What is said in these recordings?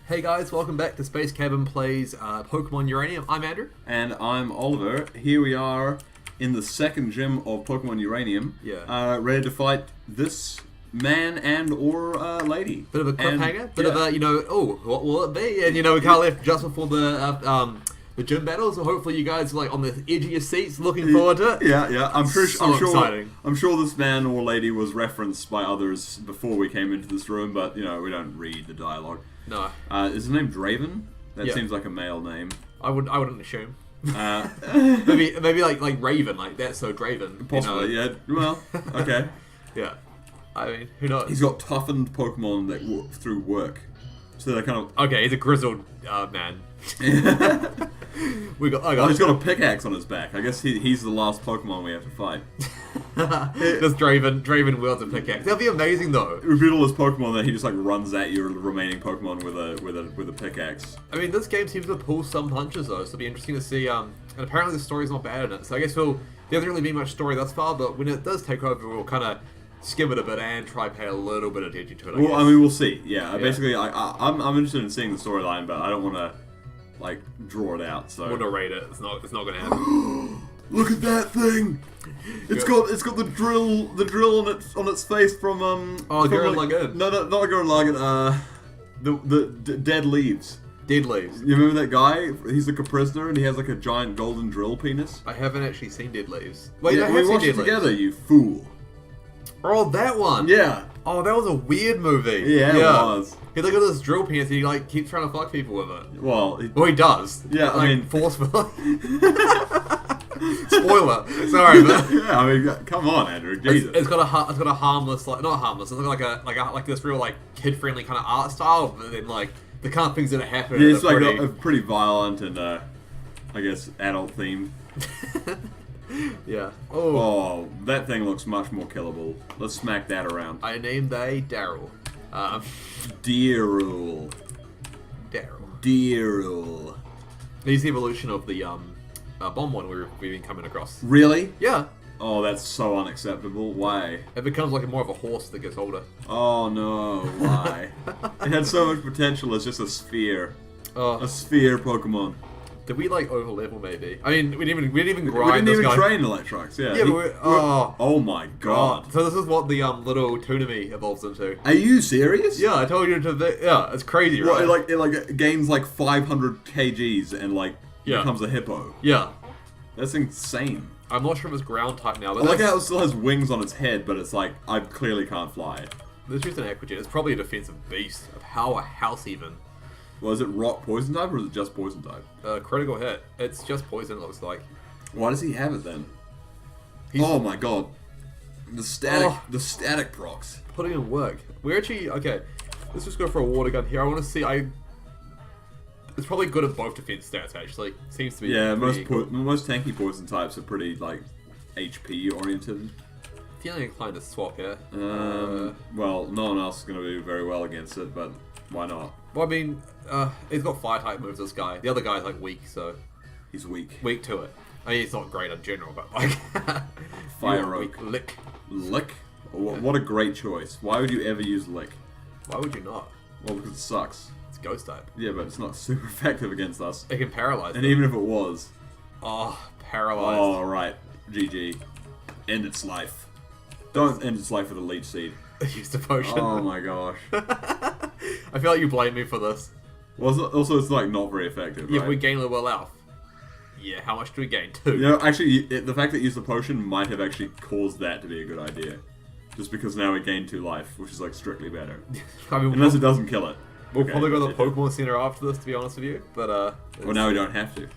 Hey guys, welcome back to Space Cabin Plays Pokemon Uranium. I'm Andrew. And I'm Oliver. Here we are in the second gym of Pokemon Uranium. Yeah. Ready to fight this man and or lady. Bit of a cliffhanger, bit of a, what will it be? And we kind of left just before the gym battle, so hopefully you guys are like on the edge of your seats looking forward to it. Yeah. I'm sure exciting. I'm sure this man or lady was referenced by others before we came into this room, but we don't read the dialogue. No. Is his name Draven? That Yeah. seems like a male name. I wouldn't assume. Maybe like Raven, like that's so Draven. Possibly, yeah. Well, okay. Yeah. I mean, who knows? He's got toughened Pokemon that work through work. So they're kind of... Okay, he's a grizzled man. He's got a pickaxe on his back. I guess he's the last Pokemon we have to fight. Just Draven wields a pickaxe. That'd be amazing though. It would be all his Pokemon that he just like runs at your remaining Pokemon with a pickaxe. I mean, this game seems to pull some punches though, so it'll be interesting to see. And apparently the story's not bad in it, so I guess there hasn't really been much story thus far. But when it does take over, we'll kind of skim it a bit and try pay a little bit of attention to it. Well, I mean, we'll see. Yeah. Basically, I'm interested in seeing the storyline, but I don't want to like draw it out. So we'll narrate it. It's not going to happen. Look at that thing! It's got the drill on its face from Gurren Lagann. No, not Gurren Lagann. The dead leaves. Dead leaves. You remember that guy? He's like a prisoner and he has like a giant golden drill penis. I haven't actually seen Dead Leaves. Wait, yeah, I have we seen watched Dead it Leaves. together, you fool. Oh, that one. Yeah. Oh, that was a weird movie. Yeah, it was. He's like got this drill penis and he like keeps trying to fuck people with it. Well, he does. Yeah, like, I mean, forcefully. Spoiler. Sorry, but yeah, I mean, come on, Andrew. Jesus. It's got a harmless, like not harmless. It's like this real like kid friendly kind of art style, but then like the kind of things that happen. Yeah, it's like a pretty violent and I guess adult themed. Yeah. Oh, that thing looks much more killable. Let's smack that around. I named Daryl. Daryl. He's the evolution of the bomb one we've been coming across. Really? Yeah. Oh, that's so unacceptable. Why? It becomes like more of a horse that gets older. Oh no, why? It had so much potential as just a sphere. A sphere Pokemon. Did we like over level maybe? I mean, we didn't even grind. We didn't even guy. train Electrox. Yeah. Yeah, oh my god. So this is what the little Toonami evolves into. Are you serious? Yeah, I told you to. Yeah, it's crazy, right? Well, it gains like 500 kgs and like becomes a hippo. Yeah. That's insane. I'm not sure if it's ground type now. But I like how it still has wings on its head, but it's like I clearly can't fly. It's just an Equigen. It's probably a defensive beast, a powerhouse even. Well, is it rock poison type or is it just poison type? Critical hit. It's just poison, it looks like. Why does he have it then? Oh my god. The static procs. Putting in work. We're actually, okay, let's just go for a water gun here. I want to see, it's probably good at both defense stats actually. Seems to be. Yeah, most tanky poison types are pretty like HP oriented. Feeling inclined to swap here. Well, no one else is going to do very well against it, but why not? Well, I mean, he's got fire type moves, this guy. The other guy's like weak, so... He's weak. Weak to it. I mean, it's not great in general, but like... Fire Oak. Lick. Lick? What a great choice. Why would you ever use Lick? Why would you not? Well, because it sucks. It's ghost type. Yeah, but it's not super effective against us. It can paralyze And even if it was... Oh, paralyzed. Oh, right. GG. End its life. Don't end its life with a leech seed. Use the potion. Oh my gosh. I feel like you blame me for this. Well, also, it's like not very effective. Yeah, right? we gain a level health. Yeah, how much do we gain? 2. You know, actually, the fact that you used the potion might have actually caused that to be a good idea. Just because now we gain 2 life, which is like strictly better. I mean, unless it doesn't kill it. We'll probably go to the Pokemon Center after this, to be honest with you. But well, now we don't have to.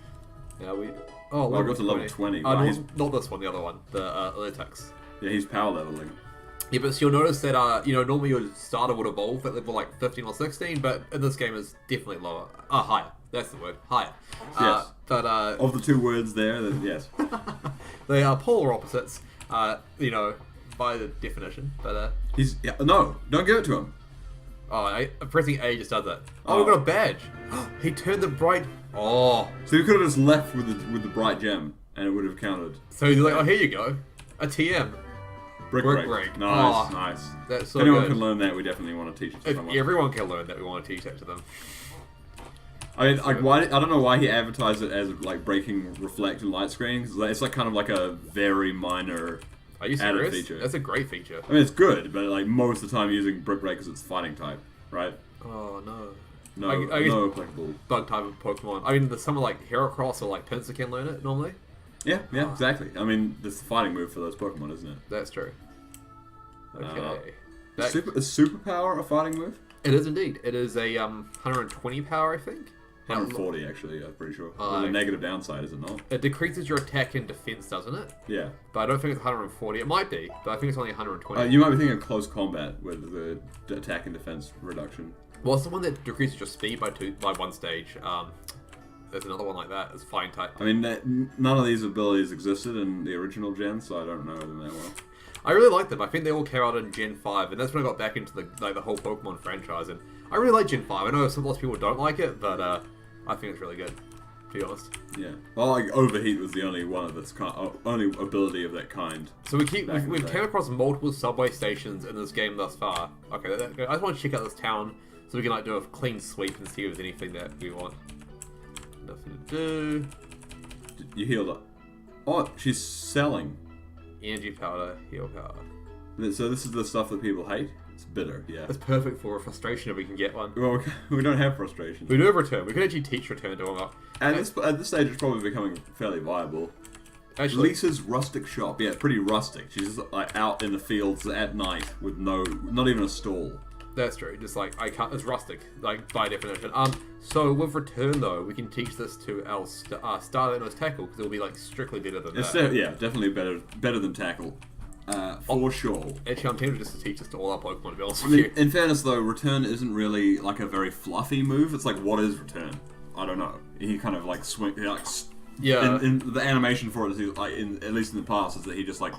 Yeah, we. Oh, well, I got to level 20. Not this one, the other one, the Litex. Yeah, he's power leveling. Yeah, but so you'll notice that normally your starter would evolve at level like 15 or 16, but in this game is definitely lower. Higher. That's the word. Higher. Yes. But of the 2 words there, then yes. They are polar opposites. By the definition. But no, don't give it to him. Pressing A just does that. Oh, we got a badge. He turned the bright. Oh. So you could have just left with the bright gem, and it would have counted. So he's like, oh, here you go, a TM. Brick break. Nice, nice. That's so if anyone good. can learn that, we definitely want to teach it to If someone. everyone can learn that, we want to teach that to them. I mean, like, why? I don't know why he advertised it as like breaking reflect and light screen. It's like kind of like a very minor Are you added serious? feature. That's a great feature. I mean, it's good, but like most of the time using brick break because it's fighting type, right? Oh no. No, I guess no applicable. Bug type of Pokemon. I mean, someone like Heracross or like Pinsir can learn it normally. Yeah, exactly. I mean, this is the fighting move for those Pokemon, isn't it? That's true. Okay. Is superpower a fighting move? It is indeed. It is a 120 power, I think. 140 actually, I'm pretty sure. With Oh, a negative downside, is it not? It decreases your attack and defense, doesn't it? Yeah. But I don't think it's 140. It might be, but I think it's only 120. You might be thinking of close combat with the attack and defense reduction. Well, it's the one that decreases your speed by one stage. There's another one like that. It's flying type. I mean, none of these abilities existed in the original gen, so I don't know them that well. I really like them. I think they all came out in Gen 5, and that's when I got back into the whole Pokemon franchise. And I really like Gen 5. I know lots of people don't like it, but I think it's really good, to be honest. Yeah. Well, like Overheat was the only one of its only ability of that kind. So we've came across multiple subway stations in this game thus far. Okay, I just want to check out this town so we can like do a clean sweep and see if there's anything that we want. Nothing to do. You healed up. Oh, she's selling. Energy powder, heal powder. So this is the stuff that people hate? It's bitter, yeah. That's perfect for a frustration if we can get one. Well, we don't have frustration. We do have Returm. We could actually teach Return to him. At this stage, it's probably becoming fairly viable. Actually, Lisa's rustic shop. Yeah, pretty rustic. She's just like out in the fields at night with not even a stall. that's true. Just like it's rustic, like by definition. So with Return though, we can teach this to our Starlight Tackle because it'll be like strictly better than that. Yeah, definitely better than Tackle. For sure. Actually, I'm tempted just to teach this to all our Pokemon to be honest I with mean, you. in fairness though, Return isn't really like a very fluffy move. It's like, what is Return? I don't know. He kind of like Yeah. In the animation for it is like at least in the past is that he just like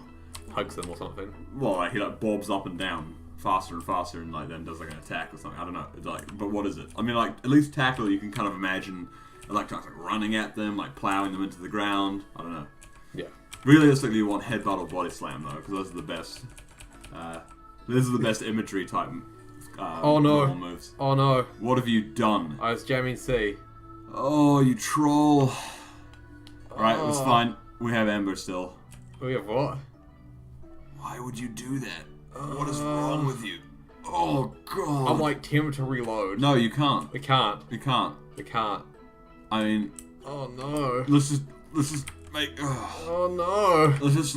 Hugs them or something. well like he like bobs up and down faster and faster and like then does like an attack or something. I don't know. It's like, but what is it? I mean, like at least Tackle you can kind of imagine like running at them, like plowing them into the ground. I don't know. Yeah. Realistically, you want headbutt or body slam though, because those are the best. This is the best imagery type. Oh no! normal moves. Oh no! What have you done? I was jamming C. Oh, you troll! Right, it's fine. We have Amber still. We have what? Why would you do that? What is wrong with you? Oh god! I'm like tempted to reload. No, you can't. We can't. You can't. We can't. I mean, Oh no! let's just make. Oh no! Let's just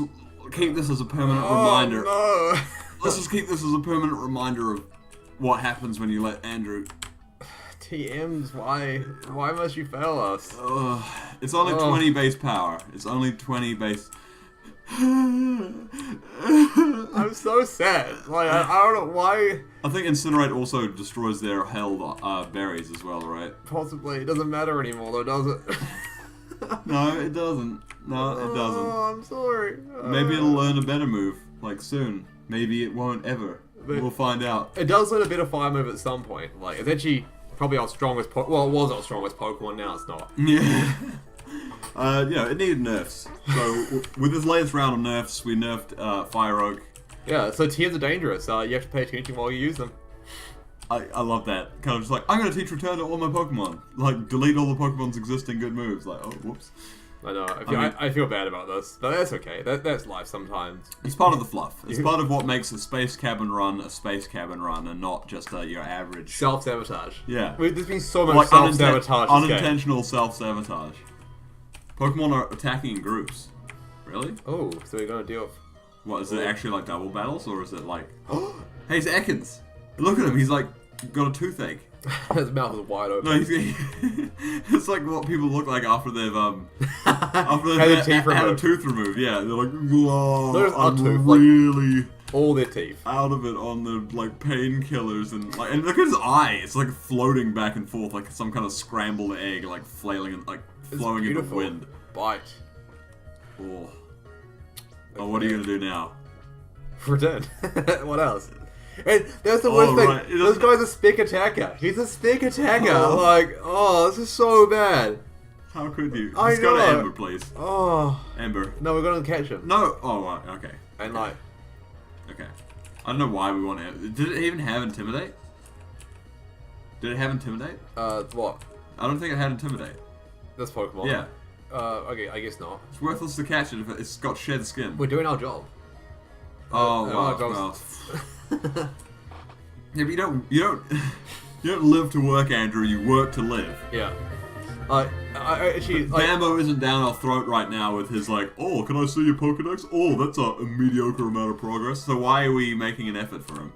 keep this as a permanent reminder. Oh no! Let's just keep this as a permanent reminder of what happens when you let Andrew. TMs, why? Why must you fail us? It's only 20 base power. It's only 20 base. I'm so sad. Like I don't know why. I think Incinerate also destroys their held berries as well, right? Possibly it doesn't matter anymore, though, does it? No, it doesn't. No, it doesn't. Oh, I'm sorry. Maybe it'll learn a better move, like soon. Maybe it won't ever. We'll find out. It does learn a better fire move at some point. Like it's actually probably our strongest. Well, it was our strongest Pokemon. Now it's not. Yeah. It needed nerfs. So with this latest round of nerfs, we nerfed Fire Oak. Yeah. So TMs are dangerous. You have to pay attention while you use them. I love that. Kind of just like, I'm going to teach Return to all my Pokemon. Like, delete all the Pokemon's existing good moves. Like, oh, whoops. I know. I feel bad about this, but that's okay. That's life sometimes. It's part of the fluff. It's part of what makes a space cabin run a space cabin run and not just your average... Self-sabotage. Yeah. There's been so much self-sabotage in this game. Unintentional self-sabotage. Pokemon are attacking in groups. Really? Oh, so we're going to deal with... What, is it actually like double battles or is it like... Hey, it's Ekans! Look at him, he's like got a toothache. His mouth is wide open. No, it's like what people look like after they've had a tooth removed. Yeah, they're like, There's I'm a tooth, really all their teeth out of it on the like painkillers and look at his eye. It's like floating back and forth like some kind of scrambled egg, like flailing and like flowing in the wind. Bite. Oh, what are you gonna do now? Return. What else? And that's the worst thing. Right. This guy's a spec attacker. He's a spec attacker. This is so bad. How could you? I Just go to know. Ember, please. Oh. Ember. No, we're gonna catch him. No. Oh, right. Okay. And like, Okay. I don't know why we want to... Did it even have Intimidate? Did it have Intimidate? What? I don't think it had Intimidate. This Pokemon? Yeah. Okay, I guess not. It's worthless to catch it if it's got shed skin. We're doing our job. Oh, well. Yeah, but you don't live to work, Andrew. You work to live. Yeah. I actually... Bambo isn't down our throat right now with his like, oh, can I see your Pokedex? Oh, that's a mediocre amount of progress. So why are we making an effort for him?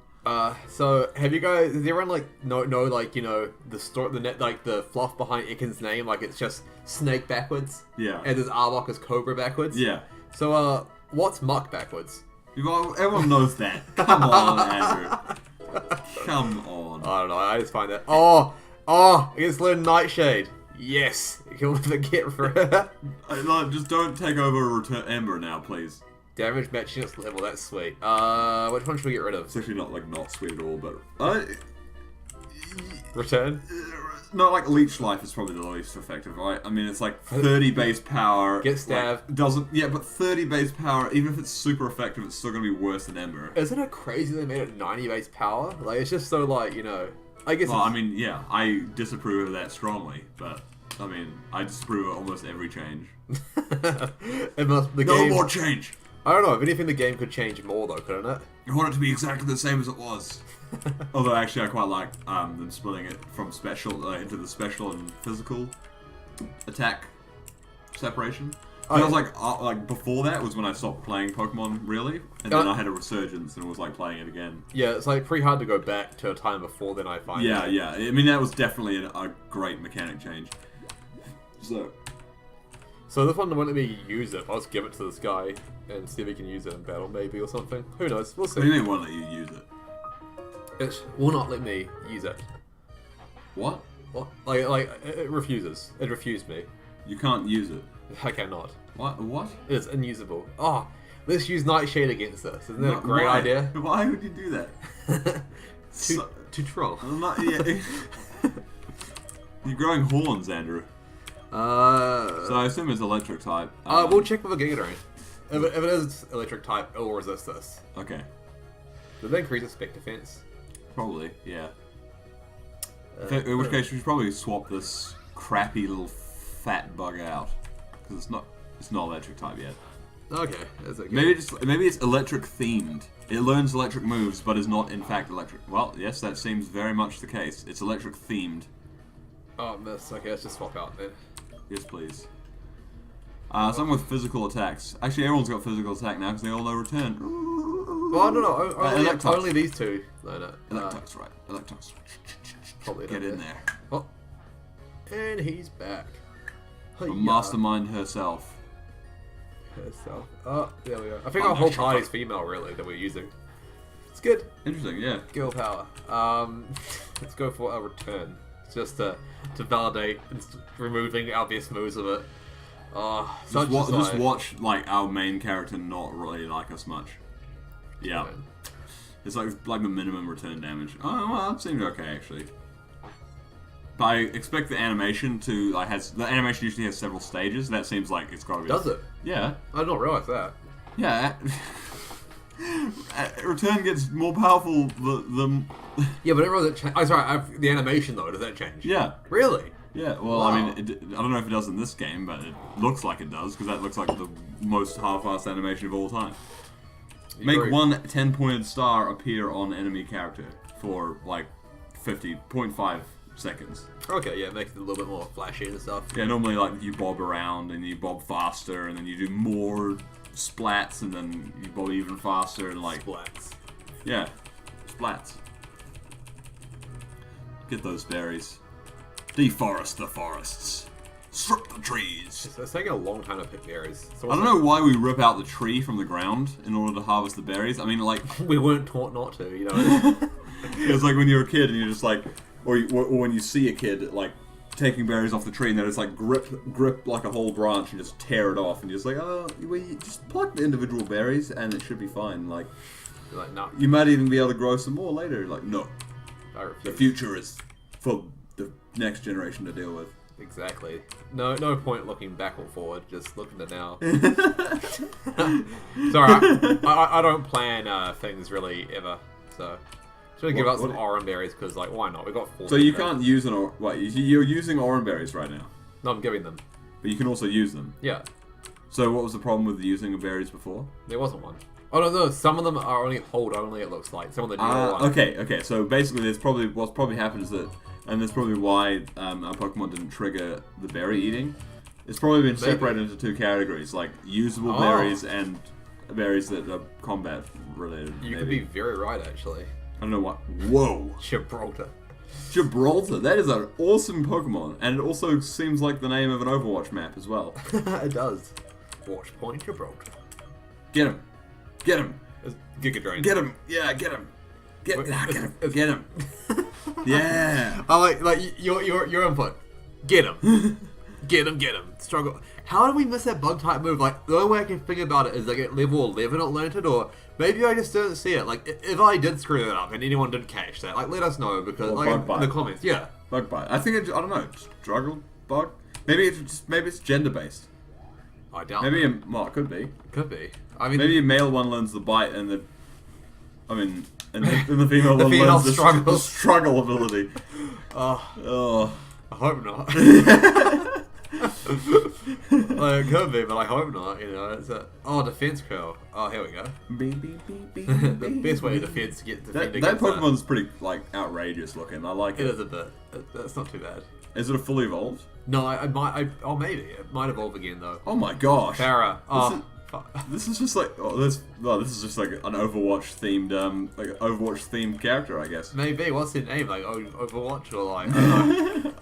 So have you guys? Does everyone like know like the story, the fluff behind Iken's name? Like it's just snake backwards. Yeah. And there's Arbok as Cobra backwards. Yeah. So what's Muck backwards? Everyone knows that. Come on, Andrew. Come on. I don't know. I just find that. Oh! I just learned Nightshade. Yes. You'll never get for it. Just don't take over Return Ember now, please. Damage matching its level. That's sweet. Which one should we get rid of? It's actually not sweet at all, but Return. No, like Leech Life is probably the least effective, right? I mean, it's like 30 base power. Get stabbed. Like, doesn't but 30 base power. Even if it's super effective, it's still gonna be worse than Ember. Isn't it crazy they made it 90 base power? Like it's just so like I guess. Well, I mean, yeah, I disapprove of that strongly, but I mean, I disapprove of almost every change. No more change. I don't know. If anything, the game could change more though, couldn't it? I want it to be exactly the same as it was. Although actually, I quite like them splitting it from special into the special and physical attack separation. I was like before that was when I stopped playing Pokemon really, and then I had a resurgence and was like playing it again. Yeah, it's like pretty hard to go back to a time before then. I find. Yeah. I mean that was definitely a great mechanic change. So this one won't let me use it. I'll just give it to this guy and see if he can use it in battle, maybe or something. Who knows? We'll see. What do you mean won't let you use it? It will not let me use it. What? What? Like it refuses. It refused me. You can't use it. I cannot. What? It's unusable. Oh, let's use Nightshade against this. Isn't that a great idea? Why would you do that? to troll. You're growing horns, Andrew. So I assume it's electric type. We'll check with a Giga Drain. If it is electric type, it will resist this. Okay. Did they increase its spec defense? Probably, yeah. In which case, we should probably swap this crappy little fat bug out because it's not electric type yet. Okay, that's okay. Maybe it's electric themed. It learns electric moves, but is not in fact electric. Well, yes, that seems very much the case. It's electric themed. Oh, miss. Okay, let's just swap out then. Yes, please. Some with physical attacks. Actually, everyone's got physical attack now because they all know Return. Well, I don't know. Only these two learn it. Electox, right. Electox. Probably Get in there. Oh. And he's back. A mastermind herself. Oh, there we go. I think our whole party's female, really, that we're using. It's good. Interesting, yeah. Girl power. Let's go for a Return. Just to validate removing obvious moves of it. Oh, just watch like our main character not really like us much. Yeah, it's like the minimum return damage. Oh well, that seems okay actually. But I expect the animation to the animation usually has several stages. That seems like it's got to be. Does it? Yeah. I did not realize that. Yeah. Return gets more powerful the Yeah, but it doesn't change. Oh, sorry, the animation though, does that change? Yeah. Really? Yeah, well, wow. I mean, I don't know if it does in this game, but it looks like it does, because that looks like the most half-assed animation of all time. Make one 10-pointed star appear on enemy character for, like, 50.5 seconds. Okay, yeah, it makes it a little bit more flashy and stuff. Yeah, normally, like, you bob around, and you bob faster, and then you do more splats, and then you bob even faster, and, like... Splats. Yeah, splats. Get those berries. Deforest the forests. Strip the trees. It's taking a long time to pick berries. So I don't know why we rip out the tree from the ground in order to harvest the berries. I mean, like... we weren't taught not to, you know? It's like when you're a kid and you're just like... Or when you see a kid, like, taking berries off the tree and then it's like grip like a whole branch and just tear it off and you're just like, oh, you just pluck the individual berries and it should be fine. Like, you're like, no. You might even be able to grow some more later. Like, no. I refuse. The future is for the next generation to deal with. Exactly. No point looking back or forward, just looking to now. Sorry, I don't plan things really ever, so... Should give out some ROM berries, because, like, why not? We got 4. So you can't use wait, you're using ROM berries right now? No, I'm giving them. But you can also use them? Yeah. So what was the problem with using berries before? There wasn't one. Oh, no, some of them are only hold only, it looks like. Some of the newer ones. Okay, so basically what's probably happened is that, and that's probably why our Pokemon didn't trigger the berry eating. It's probably been separated into 2 categories, like usable berries and berries that are combat related. You could be very right, actually. I don't know what. Whoa! Gibraltar, that is an awesome Pokemon, and it also seems like the name of an Overwatch map as well. It does. Watch Point Gibraltar. Get him! Get him! Giga Drain. Get him! Yeah, get him! Get him! Get him! Yeah! I like your input. Get him! Get him! Struggle. How did we miss that bug type move? Like, the only way I can think about it is like at level 11 it learned it, or maybe I just didn't see it. Like, if I did screw that up and anyone did catch that, like, let us know, because, like, in the comments, yeah. Bug bite. I think I don't know, struggle bug? Maybe it's gender based. I doubt maybe that. Well, it could be. Could be. I mean, maybe a male one learns the bite and the... and the female one female learns the struggle ability. I hope not. Like, it could be, but I hope not, you know. It's defense curl. Oh, here we go. The best way to defend that Pokemon's pretty, like, outrageous looking. I like it. It is a bit. That's not too bad. Is it a fully evolved? No, maybe. It might evolve again, though. Oh my gosh. Farah. This is just like, this is just like an Overwatch themed, Overwatch themed character, I guess. Maybe. What's their name? Like, Overwatch or like, I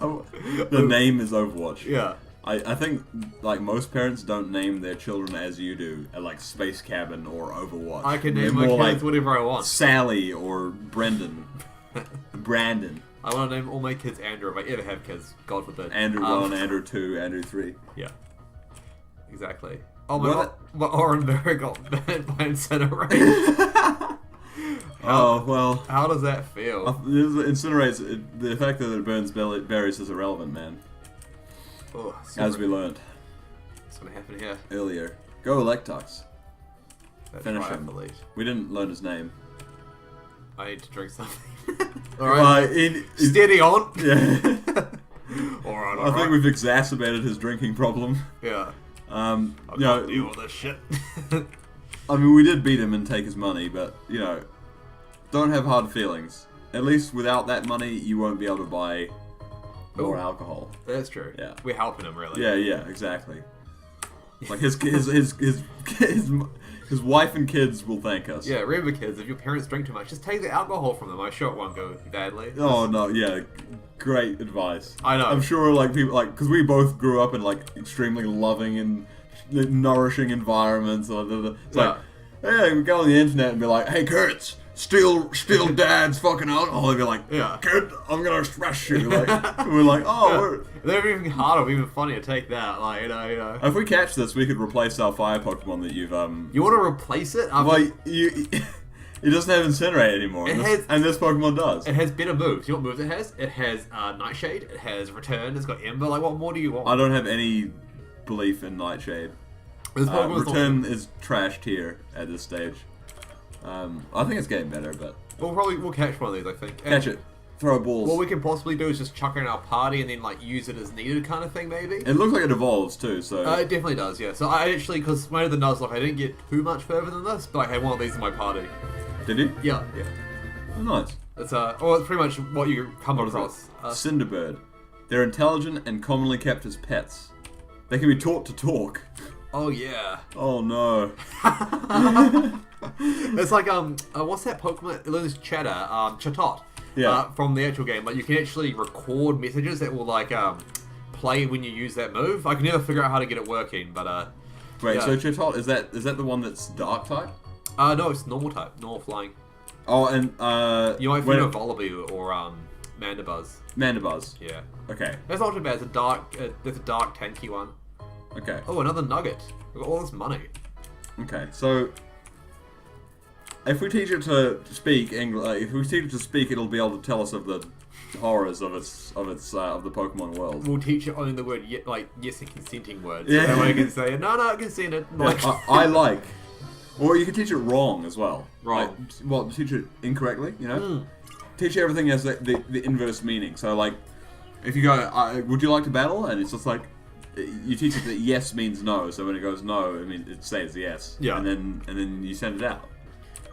don't know. The name is Overwatch. Yeah. I think, like, most parents don't name their children as you do, like Space Cabin or Overwatch. I can name my kids like whatever I want. Sally or Brandon. I want to name all my kids Andrew if I ever have kids, God forbid. Andrew 1, Andrew 2, Andrew 3. Yeah. Exactly. Oh my god, my Oran Berry got banned by Incinerate. Oh, well. How does that feel? Incinerates, the fact that it burns berries is irrelevant, man. Oh, as we learned. What's going to happen here? Earlier. Go Electox. Finish him. We didn't learn his name. I need to drink something. Alright. Steady on. Yeah. Alright. I think we've exacerbated his drinking problem. Yeah. I can't deal with this shit. I mean, we did beat him and take his money, but, you know, don't have hard feelings. At least without that money, you won't be able to buy more alcohol. That's true. Yeah. We're helping him, really. Yeah, exactly. Like, his wife and kids will thank us. Yeah, remember, kids, if your parents drink too much, just take the alcohol from them. I'm sure it won't go badly. Oh, no, yeah. Great advice. I know. I'm sure, like, people, like, because we both grew up in, like, extremely loving and nourishing environments. It's like, hey, we go on the internet and be like, hey, Kurtz, steal dad's fucking alcohol. And be like, yeah, Kurt, I'm gonna smash you. Like, we're like, oh, they're even harder, even funnier to take that. Like, you know. If we catch this, we could replace our fire Pokemon that you've You want to replace it? Well, it doesn't have Incinerate anymore, and this Pokemon does. It has better moves. You know what moves it has? It has Nightshade. It has Return. It's got Ember. Like, what more do you want? I don't have any belief in Nightshade. Return is trash tier at this stage. I think it's getting better, but we'll catch one of these. I think catch it, throw balls. What we can possibly do is just chuck it in our party and then like use it as needed, kind of thing. Maybe it looks like it evolves too. So it definitely does. Yeah. So I actually, because when I did the Nuzlocke, I didn't get too much further than this, but I had one of these in my party. Did you? Yeah. Oh, nice. It's it's pretty much what you come across. Cinderbird. They're intelligent and commonly kept as pets. They can be taught to talk. Oh yeah. Oh no. It's like what's that Pokemon? It learns chatter. Chatot. Yeah. From the actual game, like you can actually record messages that will like play when you use that move. I can never figure out how to get it working, but Wait, yeah. so Chatot is that the one that's Dark type? No, it's normal type, normal flying. Oh, and you might find a Volibee or Mandibuzz. Mandibuzz. Yeah. Okay. That's not too bad. It's a dark tanky one. Okay. Oh, another nugget. We've got all this money. Okay, so if we teach it to speak English, if we teach it to speak, it'll be able to tell us of the horrors of the Pokemon world. We'll teach it only the word yes and consenting words. Yeah. That way you can say no, consent it. Like, Yeah, I like. Or you can teach it wrong as well. Wrong. Teach it incorrectly, you know? Teach everything as the inverse meaning. So, like, if you go, would you like to battle? And it's just like, you teach it that yes means no. So when it goes no, I mean, it says yes. Yeah. And then you send it out.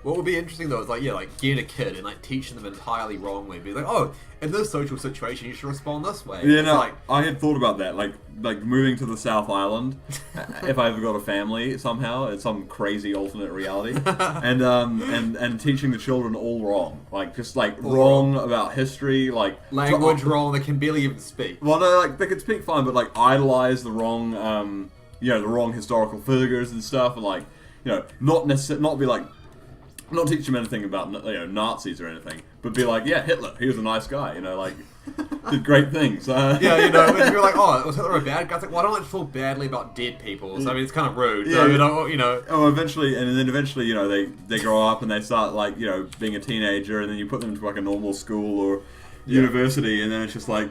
What would be interesting though is like getting a kid and like teaching them entirely wrongly. Be like, oh, in this social situation you should respond this way. Yeah, It's no, like, I had thought about that, like moving to the South Island, if I ever got a family somehow, in some crazy alternate reality, and teaching the children all wrong, like just like wrong about history, like language wrong. They can barely even speak. Well, no, like they can speak fine, but like idolize the wrong, the wrong historical figures and stuff, and like not teach them anything about Nazis or anything, but be like, yeah, Hitler, he was a nice guy, like did great things. Yeah, when you're like, oh, was Hitler a bad guy? It's like, well, I don't like to talk badly about dead people. So I mean, it's kind of rude. Yeah, so, Oh, eventually, they grow up and they start like being a teenager, and then you put them into like a normal school or university, and then it's just like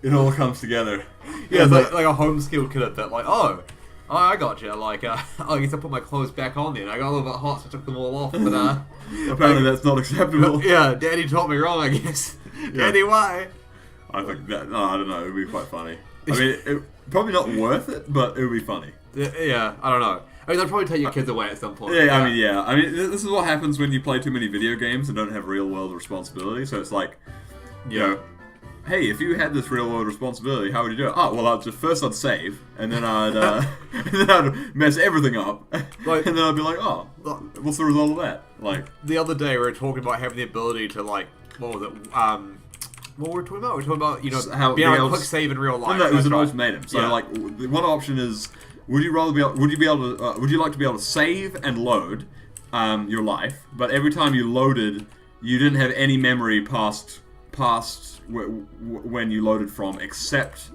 it all comes together. Yeah, it's like a homeschooled kid that like, oh, I got you. Like, I guess I put my clothes back on then. I got a little bit hot, so I took them all off. But apparently that's not acceptable. Yeah, Daddy taught me wrong, I guess. Yeah. Daddy, why? I think that I don't know. It would be quite funny. I mean, probably not worth it, but it would be funny. Yeah, I don't know. I mean, they'll probably take your kids away at some point. Yeah, I mean, this is what happens when you play too many video games and don't have real world responsibility. So it's like, hey, if you had this real world responsibility, how would you do it? Oh, well, I'd save, and then I'd mess everything up, like, and then I'd be like, oh, what's the result of that? Like the other day, we were talking about having the ability to like, what was it? What were we talking about? We were talking about how being able to quick save in real life. No, it was an ultimatum. So like, one option is, would you like to be able to save and load your life, but every time you loaded, you didn't have any memory past when you loaded from, except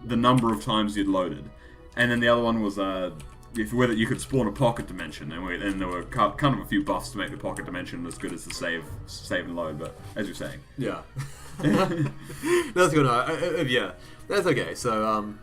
the number of times you'd loaded. And then the other one was whether you could spawn a pocket dimension, and there were kind of a few buffs to make the pocket dimension as good as the save and load. But as you're saying, yeah, that's good. Yeah, that's okay. So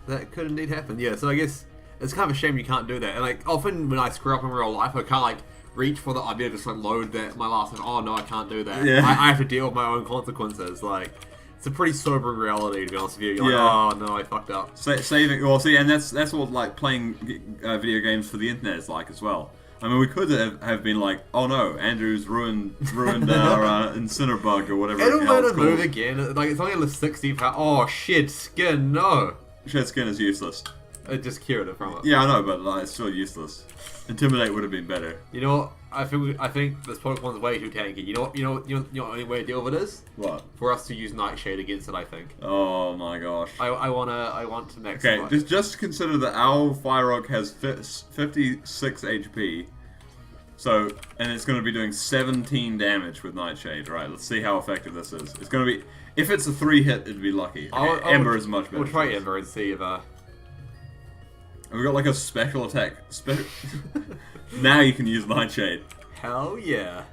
that could indeed happen. Yeah, so I guess it's kind of a shame you can't do that. And like often when I screw up in real life, I can't like reach for the idea to just like load that my last time. Oh no, I can't do that. Yeah. I have to deal with my own consequences. Like, it's a pretty sobering reality, to be honest with you. You're like, oh no, I fucked up. Saving, well, see, and that's what like playing video games for the internet is like as well. I mean, we could have been like, oh no, Andrew's ruined our Incinerbug or whatever. It'll let it move again. Like, it's only on the 60 pound. Oh shit, skin, no. Shed skin is useless. It just cured it from it. Yeah, I know, but like, it's still useless. Intimidate would have been better. You know what? I think this Pokemon's way too tanky. You know what? You know the only way to deal with it is? What? For us to use Nightshade against it. I think. Oh my gosh. I want to next. Okay, just consider that our Fire Oak has 56 HP. So, and it's going to be doing 17 damage with Nightshade. Right, let's see how effective this is. It's going to be, if it's a 3-hit, it'd be lucky. Okay, Ember is much better. We'll try Ember and see if We've got like a special attack. Now you can use Nightshade. Hell yeah.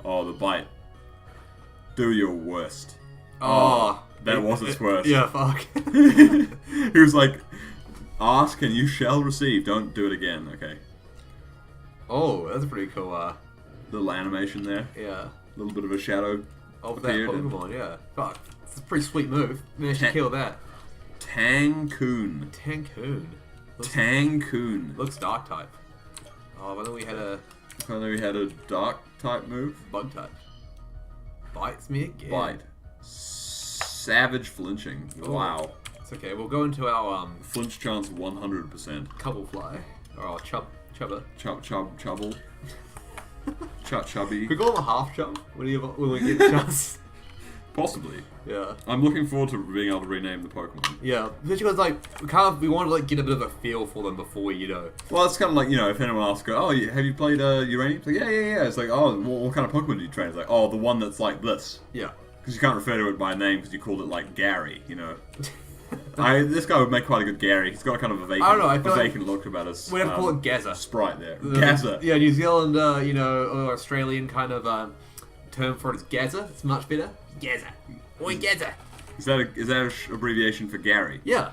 Oh, the bite. Do your worst. Oh. That was its worst. Yeah, fuck. He was like, ask and you shall receive. Don't do it again. Okay. Oh, that's pretty cool. Little animation there. Yeah. A little bit of a shadow. Of that Pokemon, yeah. Fuck. It's a pretty sweet move. Managed to kill that. Tancoon. Tancoon. Looks dark type. Oh, but then we had a dark type move. Bug type. Bites me again. Bite. Savage flinching. Oh. Wow. It's okay. We'll go into our flinch chance 100%. Couple fly. Or our chubba. Chubble. Chubby. Could we go on a half chub when we get the chance? Possibly. Yeah. I'm looking forward to being able to rename the Pokemon. Yeah, because like we want to like get a bit of a feel for them before Well, it's kind of like if anyone asks, oh, have you played Uranium? It's like yeah. It's like, oh, what kind of Pokemon do you train? It's like, oh, the one that's like this. Yeah. Because you can't refer to it by name because you called it like Gary. This guy would make quite a good Gary. He's got kind of a vacant look about his. We have to call it Gazza. Sprite there. Gazza. Yeah, New Zealand, or Australian kind of term for it is Gaza. It's much better. Gaza. Oi, Gaza. Is that an abbreviation for Gary? Yeah.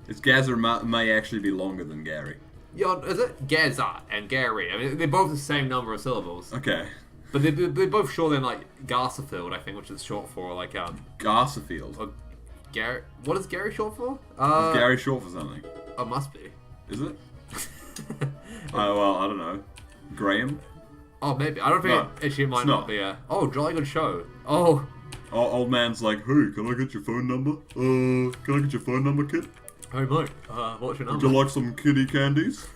It's Gaza may actually be longer than Gary. Yeah, is it? Gaza and Gary. I mean, they're both the same number of syllables. Okay. But they're both short than, like, Garsafield, I think, which is short for, like, Garsafield. Gary. What is Gary short for? Is Gary short for something? Oh, must be. Is it? Well, I don't know. Graham? Oh, maybe. I don't think it might not be a... Oh, jolly good show. Oh. Old man's like, hey, can I get your phone number? Can I get your phone number, kid? Hey, mate. What's your number? Would you like some kitty candies?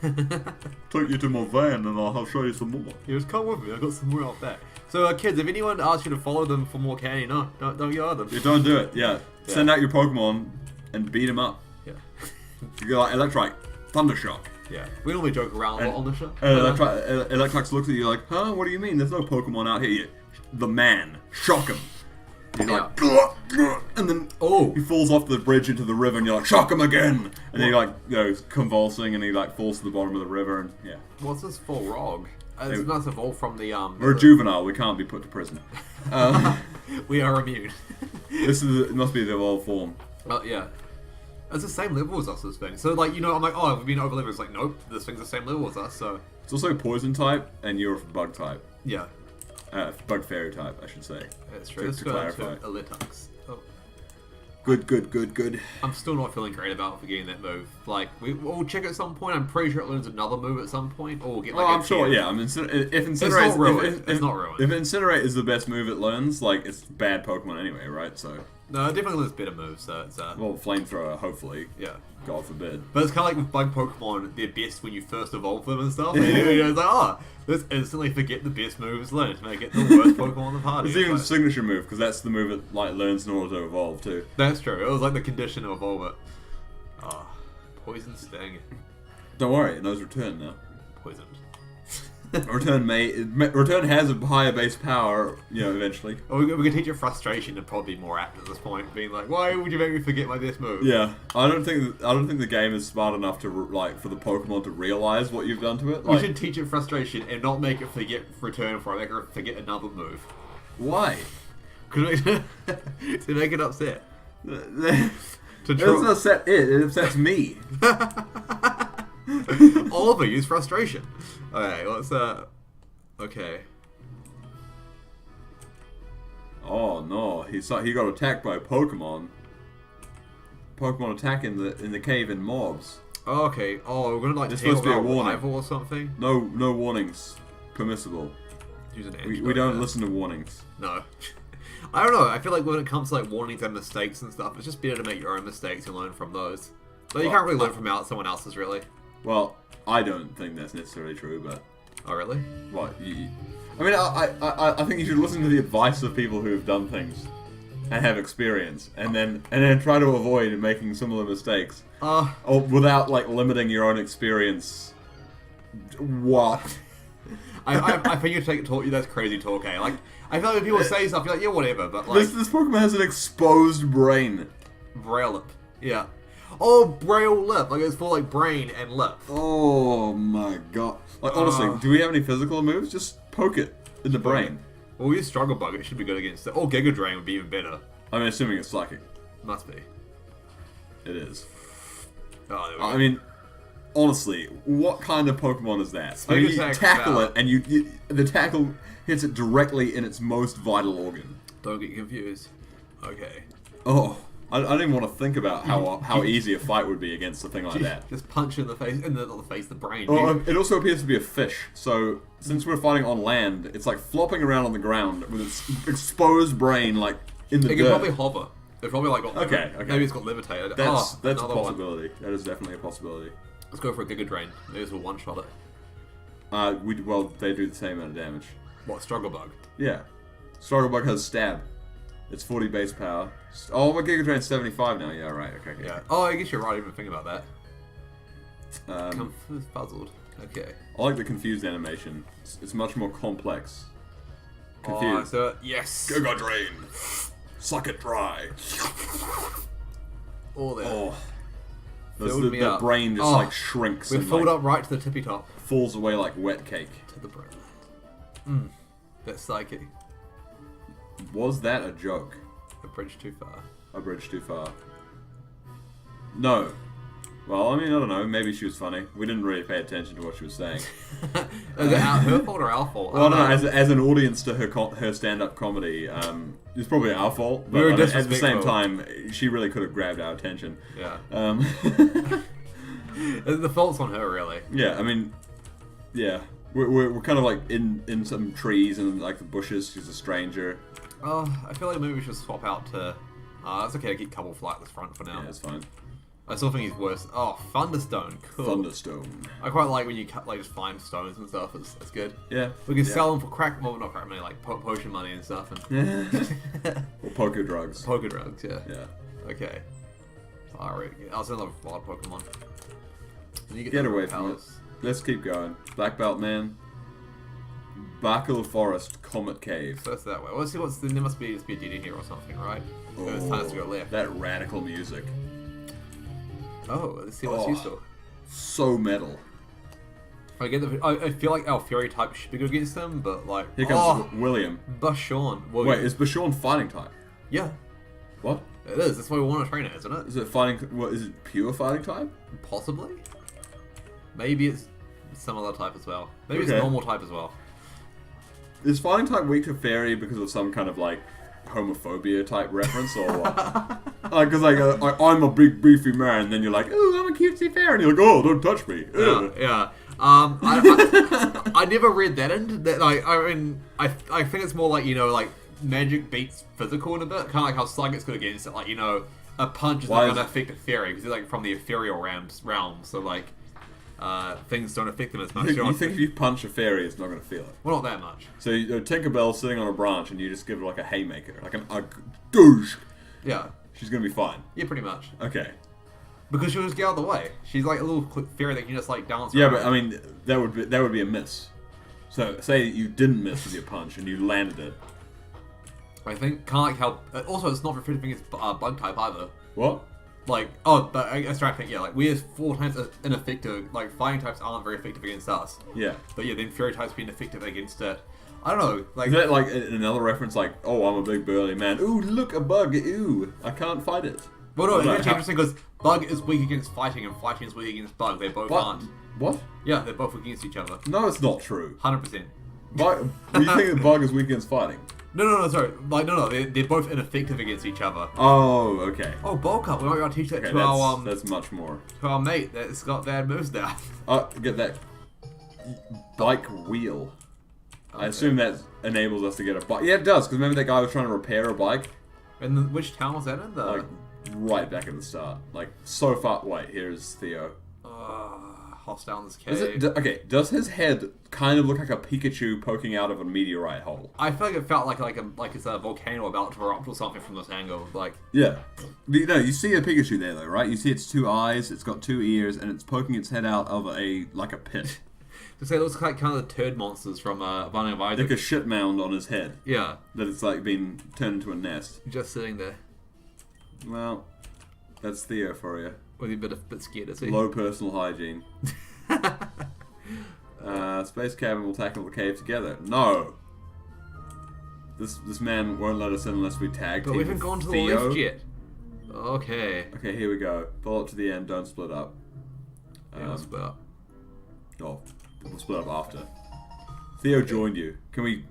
Take you to my van and I'll show you some more. Yeah, just come with me. I got some more out there. So, kids, if anyone asks you to follow them for more candy, no, don't go at them. Yeah, don't do it. Yeah. Send out your Pokemon and beat them up. Yeah. You go like Electrike, Thundershock. Yeah. We normally joke around a lot on the show. Electrike looks at you like, huh? What do you mean? There's no Pokemon out here. The man. Shock him. He's like, "Gluh, and then he falls off the bridge into the river, and you're like, shock him again! And then he like goes convulsing, and he like falls to the bottom of the river, and yeah. What's this for, Rog? This must evolve from the We're a juvenile. We can't be put to prison. We are immune. It must be the evolved form. Well, yeah. It's the same level as us, this thing. So, like, you know, I'm like, oh, we've been over level. It's like, nope, this thing's the same level as us, so. It's also poison type, and you're bug type. Yeah. Bug fairy type, I should say. That's true. Let's go down to Elitux. Oh. Good. I'm still not feeling great about forgetting that move. Like, we'll check at some point. I'm pretty sure it learns another move at some point. Or we'll get like I'm sure, yeah. I mean, if Incinerate... It's not ruined. If Incinerate is the best move it learns, like, it's bad Pokemon anyway, right? So... No, it definitely learns better moves, so it's... Well, Flamethrower, hopefully. Yeah. God forbid. But it's kind of like with bug Pokemon, they're best when you first evolve them and stuff. And it's like, let's instantly forget the best moves learned to make it the worst Pokemon in the party. It's even a signature move, because that's the move it like learns in order to evolve, too. That's true. It was like the condition to evolve it. Poison Sting. Don't worry, it knows Return now. Poisoned. Return has a higher base power, you know, eventually. We can teach it frustration and probably be more apt at this point, being like, "Why would you make me forget my best move?" Yeah, I don't think the game is smart enough to like for the Pokemon to realize what you've done to it. Like, we should teach it frustration and not make it forget Return for it, make it forget another move. Why? To make it upset. It doesn't upset it upsets me. Oliver, use frustration. Okay, let's okay. Oh no, he got attacked by a Pokemon. Pokemon attack in the cave in mobs. Oh, okay. Oh, we're gonna like there's supposed to be a warning rival or something. No warnings permissible. Use an we don't listen to warnings. No. I don't know. I feel like when it comes to like warnings and mistakes and stuff, it's just better to make your own mistakes and learn from those. But you can't really learn from someone else's, really. Well, I don't think that's necessarily true, but... Oh, really? What? I mean, I think you should listen to the advice of people who have done things and have experience, and then try to avoid making similar mistakes. Or without, like, limiting your own experience. What? I think you take talk. That's crazy talk, eh? Like, I feel like when people say stuff, you're like, yeah, whatever, but like... This Pokemon has an exposed brain. Braille lip. Yeah. Oh, braille lip. Like, it's for, like, brain and lip. Oh, my god. Like, honestly, do we have any physical moves? Just poke it in the brain. Well, we use Struggle Bug. It should be good against it. Or Giga Drain would be even better. I mean, assuming it's psychic. Must be. It is. Oh, there we go. I mean, honestly, what kind of Pokemon is that? I mean, you tackle it, and the tackle hits it directly in its most vital organ. Don't get confused. Okay. Oh, I don't even want to think about how easy a fight would be against a thing like that. Just punch in the face, the brain. Oh, it also appears to be a fish, so since we're fighting on land, it's like flopping around on the ground with its exposed brain, like, in the dirt. It can probably hover. It's probably like got okay. Maybe it's got levitated. That's a possibility. One. That is definitely a possibility. Let's go for a Giga Drain. Maybe it's a one-shot it. Well, they do the same amount of damage. What, Struggle Bug? Yeah. Struggle Bug has Stab. It's 40 base power. Oh, my Giga Drain's 75 now. Yeah, right. Okay. Yeah. Oh, I guess you're right. I didn't even think about that. Confused. Puzzled. Okay. I like the confused animation. It's much more complex. Confused. Oh, so, yes. Giga Drain. Suck it dry. Oh, there. Oh. The brain just like shrinks. We're filled up right to the tippy top. Falls away like wet cake. To the brain. That's psychic. Was that a joke? A bridge too far. A bridge too far. No. Well, I mean, I don't know. Maybe she was funny. We didn't really pay attention to what she was saying. Is it her fault or our fault? Well, no. As an audience to her stand-up comedy, it's probably our fault. But We were at the same disrespectful. time, she really could have grabbed our attention. Yeah. Yeah, The fault's on her, really. I mean, yeah. We're kind of like in some trees and like the bushes. She's a stranger. Oh, I feel like maybe we should swap out to... it's okay to keep Couple Flight at the front for now. Yeah, it's fine. I still think he's worse. Oh, Thunderstone. Cool. Thunderstone. I quite like when you just find stones and stuff. It's good. Yeah. We can sell them for not crack money, like potion money and stuff. And Or poker drugs. poker drugs, yeah. Yeah. Okay. Alright, I'll send another wild Pokemon. And you Get the away from it. palace. Let's keep going. Black Belt Man. Barkle Forest Comet Cave. So that's that way. Let's see there must be a DD here or something, right? So it's time to go left. That radical music. Oh, let's see what's useful. So metal. I feel like our Fury type should be good against them, but like... Here comes William. Bashawn. Well, Wait, is Bashawn fighting type? Yeah, What? it is. That's why we want to train it, isn't it? Is it fighting? What is it? Pure fighting type? Possibly. Maybe it's some other type as well. Maybe Okay. it's normal type as well. Is fighting type weak to fairy because of some kind of like homophobia type reference or what? Because I'm a big beefy man, and then you're like, oh, I'm a cutesy fairy, and you're like, oh, don't touch me. Yeah. I never read that into that. Like, I mean, I think it's more like, like magic beats physical in a bit, kind of like how Slug gets good against it. Like, a punch is not going to affect a fairy because they're like from the ethereal realm, so like things don't affect them as much. You think if you punch a fairy, it's not going to feel it? Well, not that much. So Tinkerbell's sitting on a branch, and you just give her like a haymaker, like a douche. Yeah. She's going to be fine. Yeah, pretty much. Okay. Because she'll just get out of the way. She's like a little fairy that can just like dance Yeah, around. but I mean, that would be a miss. So say you didn't miss with your punch and you landed it. I think kind of like how. Also, it's not very effective against bug type either. What? But that's right. I think like we're 4 times as ineffective. Like fighting types aren't very effective against us. Yeah. But yeah, then fairy types being effective against it. I don't know. Like Is that like another reference? Like, oh, I'm a big burly man. Ooh, look, a bug. Ooh, I can't fight it. well, no, it's Like, actually interesting because bug is weak against fighting and fighting is weak against bug. They both aren't. What? Yeah, they're both weak against each other. No, it's not true. 100%. Bug, you think that bug is weak against fighting? No, sorry. Like, no, they're both ineffective against each other. Oh, okay. Oh, bulk up. We might gotta teach that Okay, to our that's much more. to our mate that's got bad moves now. Get that bike wheel. I assume that enables us to get a bike. Yeah, it does, because remember that guy was trying to repair a bike? And which town was that in? The Like, right back at the start. Like, so far. Wait, here's Theo. hostile in this cave. Is it, okay, does his head kind of look like a Pikachu poking out of a meteorite hole? I feel like it felt like it's a volcano about to erupt or something from this angle. Like, Yeah. You see a Pikachu there, though, right? You see its 2 eyes, it's got 2 ears, and it's poking its head out of a pit. to say it looks like kind of the turd monsters from Binding of Isaac. Like a shit mound on his head. Yeah, That it's like been turned into a nest. just sitting there Well, that's Theo for you. with a bit scared, is he? Low personal hygiene. Space cabin will tackle the cave together. No! This man won't let us in unless we tag But team we haven't with gone to the Theo. lift yet. Okay. Okay, here we go. Follow up to the end, don't split up. Yeah, let's split up. Oh, we'll split up after. Theo joined you. Can we...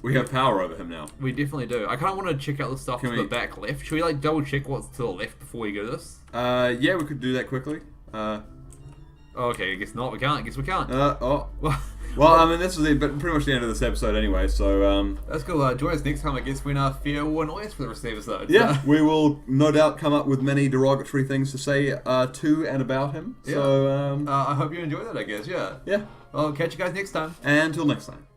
We have power over him now. We definitely do. I kind of want to check out the stuff Can to we- the back left. Should we like double check what's to the left before we go to this? Yeah, we could do that quickly. Oh, okay, I guess not. We can't. I guess we can't. Well, I mean, this is pretty much the end of this episode anyway, so, That's cool. Join us next time, I guess, when Theo will annoy us for the rest of the episode. yeah, we will no doubt come up with many derogatory things to say to and about him. Yeah. So, I hope you enjoyed that, I guess, yeah. yeah. Well, catch you guys next time. And until next time.